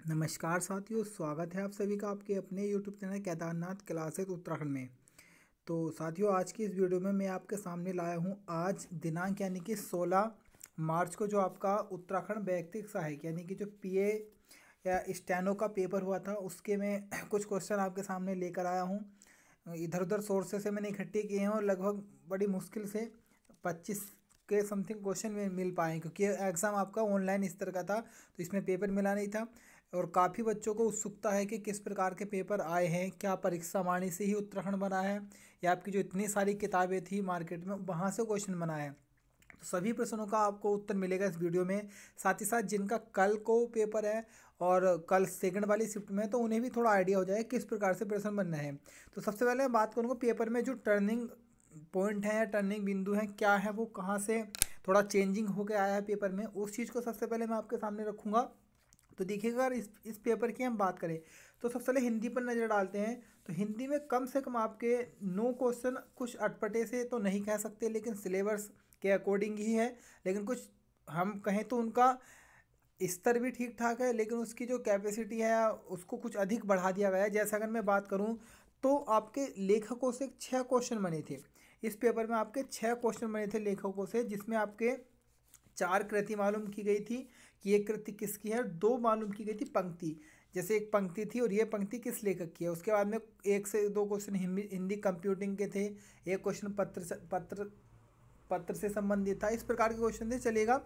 नमस्कार साथियों, स्वागत है आप सभी का आपके अपने YouTube channel Kedarnath classes Uttarakhand में। तो साथियों, आज की इस वीडियो में मैं आपके सामने लाया हूं आज दिनांक यानी कि 16 मार्च को जो आपका उत्तराखंड व्यक्तिगत सहायक यानी कि जो पीए या स्टेनो का पेपर हुआ था उसके मैं कुछ क्वेश्चन आपके सामने लेकर आया हूं। इधर उधर सोर्सेस से मैंने इकट्ठे किए हैं और लगभग बड़ी मुश्किल से 25 के समथिंग क्वेश्चन में मिल पाए, क्योंकि एग्ज़ाम आपका ऑनलाइन इस तरह का था तो इसमें पेपर मिला नहीं था। और काफ़ी बच्चों को उत्सुकता है कि किस प्रकार के पेपर आए हैं, क्या परीक्षा वाणी से ही उत्तराखंड बना है या आपकी जो इतनी सारी किताबें थी मार्केट में वहाँ से क्वेश्चन बना है। तो सभी प्रश्नों का आपको उत्तर मिलेगा इस वीडियो में। साथ ही साथ जिनका कल को पेपर है और कल सेकंड वाली शिफ्ट में है तो उन्हें भी थोड़ा आइडिया हो जाए किस प्रकार से प्रश्न बन रहे हैं। तो सबसे पहले मैं बात करूँगा पेपर में जो टर्निंग पॉइंट है या टर्निंग बिंदु है क्या है, वो कहाँ से थोड़ा चेंजिंग होकर आया है पेपर में, उस चीज़ को सबसे पहले मैं आपके सामने रखूँगा। तो देखिएगा, अगर इस पेपर की हम बात करें तो सबसे पहले हिंदी पर नज़र डालते हैं। तो हिंदी में कम से कम आपके 9 क्वेश्चन कुछ अटपटे से तो नहीं कह सकते, लेकिन सिलेबस के अकॉर्डिंग ही है। लेकिन कुछ हम कहें तो उनका स्तर भी ठीक ठाक है, लेकिन उसकी जो कैपेसिटी है उसको कुछ अधिक बढ़ा दिया गया है। जैसे अगर मैं बात करूं तो आपके लेखकों से 6 क्वेश्चन बने थे इस पेपर में। आपके 6 क्वेश्चन बने थे लेखकों से, जिसमें आपके 4 कृति मालूम की गई थी कि ये कृति किसकी है, 2 मालूम की गई थी पंक्ति, जैसे एक पंक्ति थी और ये पंक्ति किस लेखक की है। उसके बाद में 1 से 2 क्वेश्चन हिंदी कंप्यूटिंग के थे, एक क्वेश्चन पत्र से संबंधित था। इस प्रकार के क्वेश्चन थे, चलेगा।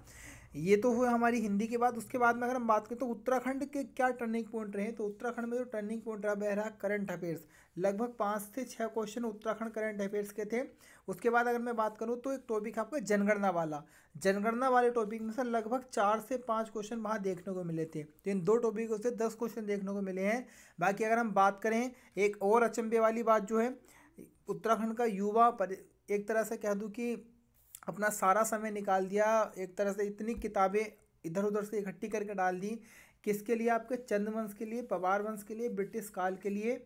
ये तो हुआ हमारी हिंदी के बाद। उसके बाद में अगर हम बात करें तो उत्तराखंड के क्या टर्निंग पॉइंट रहे, तो उत्तराखंड में जो टर्निंग पॉइंट रहा वह रहा करंट अफेयर्स। लगभग 5 से 6 क्वेश्चन उत्तराखंड करंट अफेयर्स के थे। उसके बाद अगर मैं बात करूँ तो एक टॉपिक आपका जनगणना वाला, जनगणना वाले टॉपिक में से लगभग 4 से 5 क्वेश्चन वहाँ देखने को मिले थे। तो इन 2 टॉपिकों से 10 क्वेश्चन देखने को मिले हैं। बाकी अगर हम बात करें, एक और अचंभे वाली बात जो है, उत्तराखंड का युवा एक तरह से कह दूँ कि अपना सारा समय निकाल दिया, एक तरह से इतनी किताबें इधर उधर से इकट्ठी करके डाल दी। किसके लिए? आपके चंद वंश के लिए, पवार वंश के लिए, ब्रिटिश काल के लिए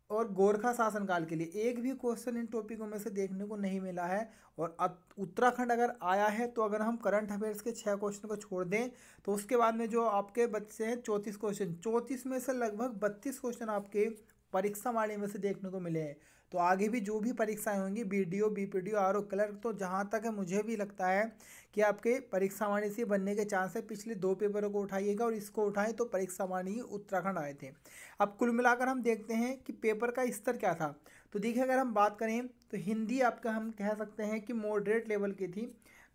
और गोरखा शासनकाल के लिए। एक भी क्वेश्चन इन टॉपिकों में से देखने को नहीं मिला है। और उत्तराखंड अगर आया है तो अगर हम करंट अफेयर्स के 6 क्वेश्चन को छोड़ दें तो उसके बाद में जो आपके बच्चे हैं 34 क्वेश्चन, 34 में से लगभग 32 क्वेश्चन आपके परीक्षा वाले में से देखने को मिले हैं। तो आगे भी जो भी परीक्षाएं होंगी, बीडीओ, बीपीडीओ, आरओ क्लर्क, तो जहाँ तक है मुझे भी लगता है कि आपके परीक्षा वाणी से बनने के चांस है। पिछले 2 पेपरों को उठाइएगा और इसको उठाएं तो परीक्षा वाणी ही उत्तराखंड आए थे। अब कुल मिलाकर हम देखते हैं कि पेपर का स्तर क्या था। तो देखिए, अगर हम बात करें तो हिंदी आपका हम कह सकते हैं कि मॉडरेट लेवल की थी।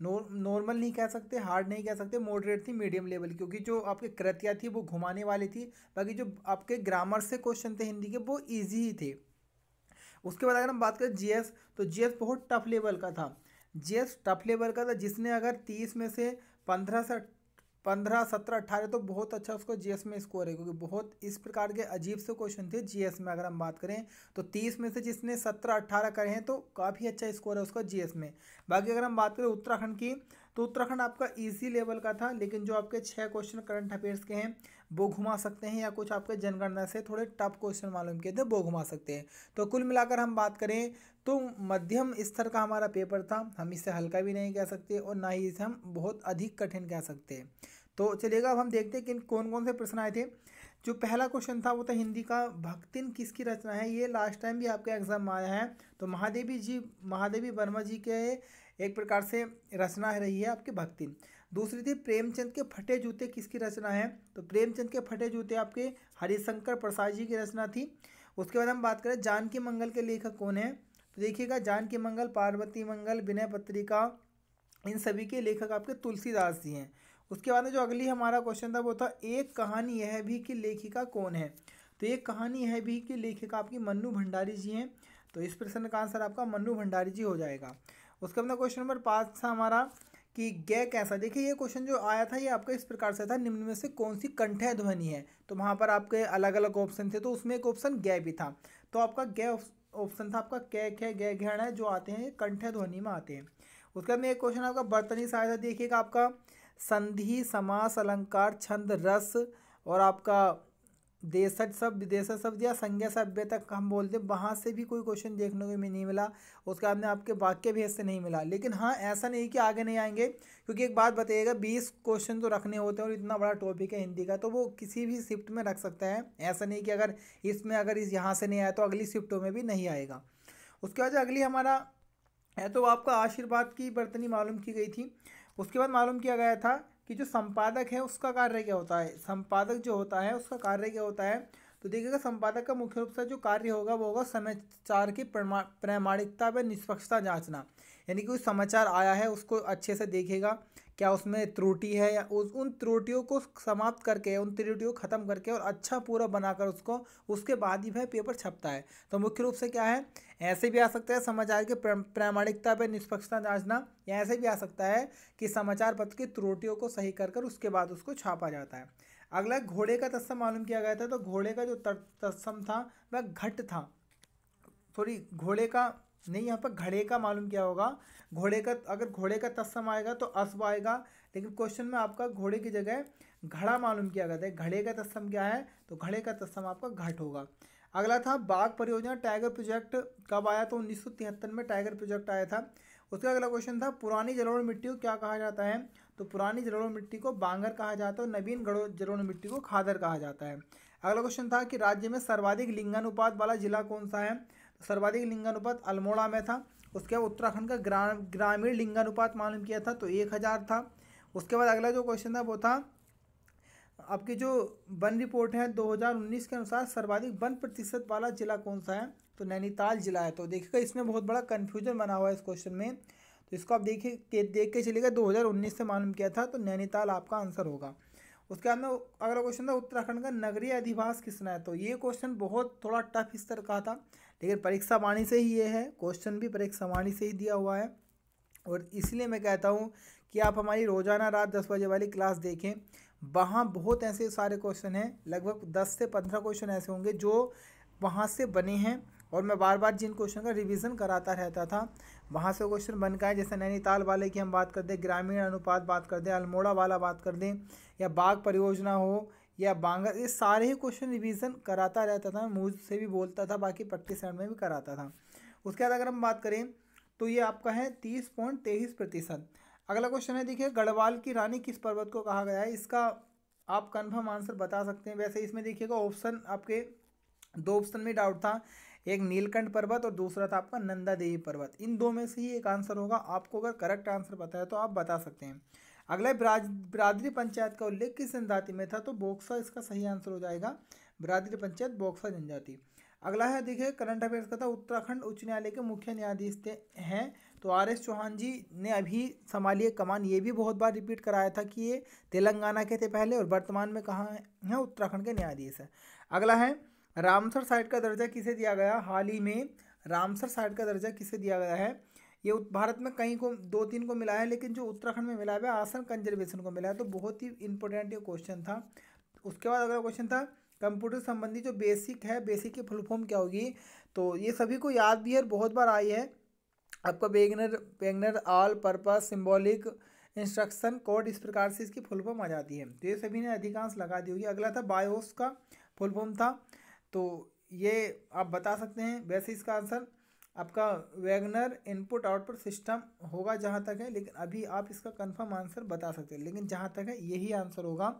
नॉर्मल नहीं कह सकते, हार्ड नहीं कह सकते, मॉडरेट थी, मीडियम लेवल की, क्योंकि जो आपके कृतियाँ थी वो घुमाने वाली थी। बाकी जो आपके ग्रामर से क्वेश्चन थे हिंदी के वो ईजी ही थे। उसके बाद अगर हम बात करें जीएस, तो जीएस बहुत टफ लेवल का था। जीएस टफ लेवल का था, जिसने अगर 30 में से 15 17 18 तो बहुत अच्छा उसको जीएस में स्कोर है, क्योंकि बहुत इस प्रकार के अजीब से क्वेश्चन थे जीएस में। अगर हम बात करें तो 30 में से जिसने 17 18 करे हैं तो काफ़ी अच्छा स्कोर है उसका जीएस में। बाकी अगर हम बात करें उत्तराखंड की, तो उत्तराखंड आपका इजी लेवल का था, लेकिन जो आपके 6 क्वेश्चन करंट अफेयर्स के हैं वो घुमा सकते हैं, या कुछ आपके जनगणना से थोड़े टफ क्वेश्चन मालूम किए थे वो घुमा सकते हैं। तो कुल मिलाकर हम बात करें तो मध्यम स्तर का हमारा पेपर था। हम इसे हल्का भी नहीं कह सकते और ना ही इसे हम बहुत अधिक कठिन कह सकते हैं। तो चलिएगा, अब हम देखते हैं कि कौन कौन से प्रश्न आए थे। जो पहला क्वेश्चन था वो था हिंदी का, भक्तिन किसकी रचना है। ये लास्ट टाइम भी आपके एग्जाम में आया है। तो महादेवी वर्मा जी के एक प्रकार से रचना रही है आपके भक्तिन। दूसरी थी प्रेमचंद के फटे जूते किसकी रचना है। तो प्रेमचंद के फटे जूते आपके हरिशंकर प्रसाद जी की रचना थी। उसके बाद हम बात करें जानकी मंगल के लेखक कौन है। तो देखिएगा, जानकी मंगल, पार्वती मंगल, विनय पत्रिका, इन सभी के लेखक आपके तुलसीदास जी हैं। उसके बाद में जो अगली हमारा क्वेश्चन था वो था एक कहानी यह भी कि लेखिका कौन है। तो एक कहानी यह भी कि लेखिका आपकी मन्नू भंडारी जी हैं। तो इस प्रश्न का आंसर आपका मन्नू भंडारी जी हो जाएगा। उसके बाद क्वेश्चन नंबर 5 था हमारा कि गे कैसा। देखिए, ये क्वेश्चन जो आया था ये आपका इस प्रकार से था, निम्न में से कौन सी कंठय ध्वनि है। तो वहाँ पर आपके अलग अलग ऑप्शन थे, तो उसमें एक ऑप्शन गे भी था। तो आपका गे ऑप्शन था आपका कै खे गे घेण जो आते हैं कंठय ध्वनि में आते हैं। उसके बाद में एक क्वेश्चन आपका बर्तनी सहायता, देखिएगा आपका संधि, समास, अलंकार, छंद, रस और आपका देशज शब्द, विदेशज शब्द या संज्ञा सभ्य तक हम बोलते हैं, वहाँ से भी कोई क्वेश्चन देखने को नहीं मिला। उसके बाद में आपके वाक्य भेद से नहीं मिला। लेकिन हाँ, ऐसा नहीं कि आगे नहीं आएंगे, क्योंकि एक बात बताइएगा, 20 क्वेश्चन तो रखने होते हैं और इतना बड़ा टॉपिक है हिंदी का, तो वो किसी भी शिफ्ट में रख सकता है। ऐसा नहीं कि अगर इसमें अगर इस यहाँ से नहीं आया तो अगली शिफ्टों में भी नहीं आएगा। उसके बाद अगली हमारा है तो आपका आशीर्वाद की बर्तनी मालूम की गई थी। उसके बाद मालूम किया गया था कि जो संपादक है उसका कार्य क्या होता है। संपादक जो होता है उसका कार्य क्या होता है, तो देखिएगा संपादक का मुख्य रूप से जो कार्य होगा वो होगा समाचार की प्रामाणिकता व निष्पक्षता जांचना। यानी कि कोई समाचार आया है उसको अच्छे से देखेगा, क्या उसमें त्रुटि है, या उन त्रुटियों को समाप्त करके, उन त्रुटियों को ख़त्म करके और अच्छा पूरा बनाकर उसको, उसके बाद ही वह पेपर छपता है। तो मुख्य रूप से क्या है, ऐसे भी आ सकता है समाचार की प्रामाणिकता पर निष्पक्षता जांचना, या ऐसे भी आ सकता है कि समाचार पत्र की त्रुटियों को सही कर कर उसके बाद उसको छापा जाता है। अगला घोड़े का तत्सम मालूम किया गया था। तो घोड़े का जो तत्सम था वह घट था, सॉरी घोड़े का नहीं, यहाँ पर घड़े का मालूम किया होगा। घोड़े का, अगर घोड़े का तत्सम आएगा तो अश्व आएगा, लेकिन क्वेश्चन में आपका घोड़े की जगह घड़ा मालूम किया गया था। घड़े का तत्सम क्या है, तो घड़े का तत्सम आपका घट होगा। अगला था बाघ परियोजना, टाइगर प्रोजेक्ट कब आया, तो 1973 में टाइगर प्रोजेक्ट आया था। उसका अगला क्वेश्चन था पुरानी जलोढ़ मिट्टी को क्या कहा जाता है, तो पुरानी जलोढ़ मिट्टी को बांगर कहा जाता है और नवीन जलोढ़ मिट्टी को खादर कहा जाता है। अगला क्वेश्चन था कि राज्य में सर्वाधिक लिंगानुपात वाला जिला कौन सा है, तो सर्वाधिक लिंगानुपात अल्मोड़ा में था। उसके बाद उत्तराखंड का ग्रामीण लिंगानुपात मालूम किया था, तो 1000 था। उसके बाद अगला जो क्वेश्चन था वो था आपकी जो वन रिपोर्ट है 2019 के अनुसार सर्वाधिक वन प्रतिशत वाला जिला कौन सा है, तो नैनीताल जिला है। तो देखिएगा इसमें बहुत बड़ा कन्फ्यूजन बना हुआ है इस क्वेश्चन में, तो इसको आप देखिए देख के चलिएगा, 2019 से मालूम किया था, तो नैनीताल आपका आंसर होगा। उसके बाद में अगला क्वेश्चन था उत्तराखंड का नगरीय अधिवास किसने है, तो ये क्वेश्चन बहुत थोड़ा टफ स्तर का था, लेकिन परीक्षा वाणी से ही ये है, क्वेश्चन भी परीक्षा वाणी से ही दिया हुआ है। और इसलिए मैं कहता हूँ कि आप हमारी रोज़ाना रात 10 बजे वाली क्लास देखें, वहाँ बहुत ऐसे सारे क्वेश्चन हैं, लगभग 10 से 15 क्वेश्चन ऐसे होंगे जो वहाँ से बने हैं, और मैं बार बार जिन क्वेश्चन का रिवीजन कराता रहता था वहाँ से क्वेश्चन बन का है। जैसे नैनीताल वाले की हम बात कर दें, ग्रामीण अनुपात बात कर दें, अल्मोड़ा वाला बात कर दें, या बाघ परियोजना हो, या बांगर, ये सारे ही क्वेश्चन रिवीजन कराता रहता था, मुझसे भी बोलता था, बाकी प्रैक्टिस सेट में भी कराता था। उसके बाद अगर हम बात करें तो ये आपका है 30.23%। अगला क्वेश्चन है, देखिए गढ़वाल की रानी किस पर्वत को कहा गया है, इसका आप कंफर्म आंसर बता सकते हैं। वैसे इसमें देखिएगा ऑप्शन आपके 2 ऑप्शन में डाउट था, एक नीलकंठ पर्वत और दूसरा था आपका नंदा देवी पर्वत। इन दो में से ही एक आंसर होगा। आपको अगर करेक्ट आंसर पता है तो आप बता सकते हैं। अगला बिरादरी पंचायत का उल्लेख किस जनजाति में था, तो बोक्सा इसका सही आंसर हो जाएगा, बिरादरी पंचायत बोक्सा जनजाति। अगला है देखिए करंट अफेयर्स का था, उत्तराखंड उच्च न्यायालय के मुख्य न्यायाधीश हैं, तो RS चौहान जी ने अभी संभाली है कमान। ये भी बहुत बार रिपीट कराया था कि ये तेलंगाना के थे पहले और वर्तमान में कहाँ है, उत्तराखंड के न्यायाधीश है। अगला है रामसर साइट का दर्जा किसे दिया गया, हाल ही में रामसर साइट का दर्जा किसे दिया गया है। ये भारत में कहीं को 2-3 को मिला है, लेकिन जो उत्तराखंड में मिला है आसन कंजर्वेशन को मिला है, तो बहुत ही इंपॉर्टेंट ये क्वेश्चन था। उसके बाद अगला क्वेश्चन था कंप्यूटर संबंधी जो बेसिक है, बेसिक की फुल फॉर्म क्या होगी, तो ये सभी को याद भी है, बहुत बार आई है आपका वेगनर all purpose symbolic instruction code, इस प्रकार से इसकी फुल फॉर्म आ जाती है, तो ये सभी ने अधिकांश लगा दी होगी। अगला था बायोस का फुल फॉर्म था, तो ये आप बता सकते हैं। वैसे इसका आंसर आपका वैगनर इनपुट आउटपुट सिस्टम होगा जहाँ तक है, लेकिन अभी आप इसका कंफर्म आंसर बता सकते हैं, लेकिन जहाँ तक है यही आंसर होगा।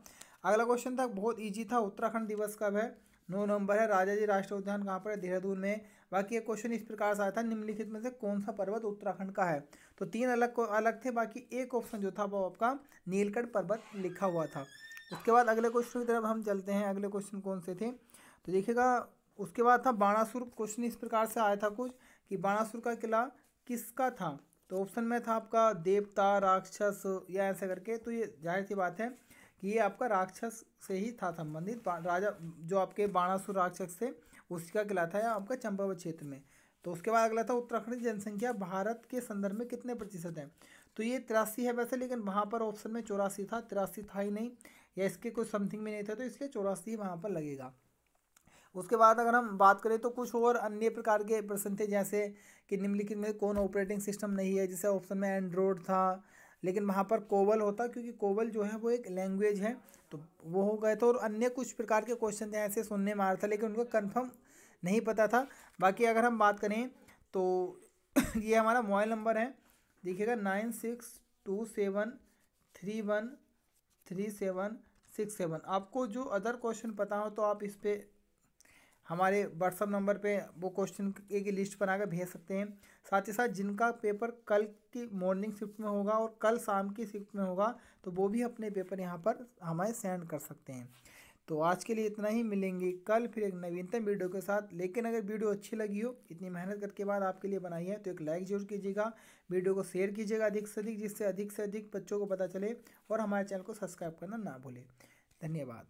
अगला क्वेश्चन था बहुत इजी था, उत्तराखंड दिवस कब है, 9 नवंबर है। राजाजी राष्ट्रीय उद्यान कहाँ पर है, देहरादून में। बाकी ये क्वेश्चन इस प्रकार से आया था, निम्नलिखित में से कौन सा पर्वत उत्तराखंड का है, तो 3 अलग थे, बाकी एक ऑप्शन जो था वो आपका नीलकंठ पर्वत लिखा हुआ था। उसके बाद अगले क्वेश्चन की तरफ हम चलते हैं। अगले क्वेश्चन कौन से थे, तो देखिएगा उसके बाद था बाणासुर। क्वेश्चन इस प्रकार से आया था कुछ कि बाणासुर का किला किसका था, तो ऑप्शन में था आपका देवता, राक्षस, या ऐसे करके। तो ये जाहिर सी बात है कि ये आपका राक्षस से ही था संबंधित, राजा जो आपके बाणासुर राक्षस थे उसका किला था, या आपका चंपावत क्षेत्र में। तो उसके बाद अगला था उत्तराखंड की जनसंख्या भारत के संदर्भ में कितने प्रतिशत है, तो ये 83 है वैसे, लेकिन वहाँ पर ऑप्शन में 84 था, 83 था ही नहीं, या इसके कुछ समथिंग में नहीं था, तो इसलिए 84 वहाँ पर लगेगा। उसके बाद अगर हम बात करें तो कुछ और अन्य प्रकार के प्रश्न थे, जैसे कि निम्नलिखित में कौन ऑपरेटिंग सिस्टम नहीं है, जैसे ऑप्शन में एंड्रॉयड था, लेकिन वहाँ पर कोवल होता, क्योंकि कोवल जो है वो एक लैंग्वेज है, तो वो हो गए थे। और अन्य कुछ प्रकार के क्वेश्चन थे ऐसे सुनने में आ रहा था, लेकिन उनको कंफर्म नहीं पता था। बाकी अगर हम बात करें तो ये हमारा मोबाइल नंबर है, देखिएगा 9627313767। आपको जो अदर क्वेश्चन पता हो तो आप इस पर हमारे व्हाट्सअप नंबर पे वो क्वेश्चन की लिस्ट बना कर भेज सकते हैं। साथ ही साथ जिनका पेपर कल की मॉर्निंग शिफ्ट में होगा और कल शाम की शिफ्ट में होगा, तो वो भी अपने पेपर यहाँ पर हमें सेंड कर सकते हैं। तो आज के लिए इतना ही, मिलेंगे कल फिर एक नवीनतम वीडियो के साथ। लेकिन अगर वीडियो अच्छी लगी हो, इतनी मेहनत करके बाद आपके लिए बनाई है, तो एक लाइक जरूर कीजिएगा, वीडियो को शेयर कीजिएगा अधिक से अधिक, जिससे अधिक से अधिक बच्चों को पता चले, और हमारे चैनल को सब्सक्राइब करना ना भूलें। धन्यवाद।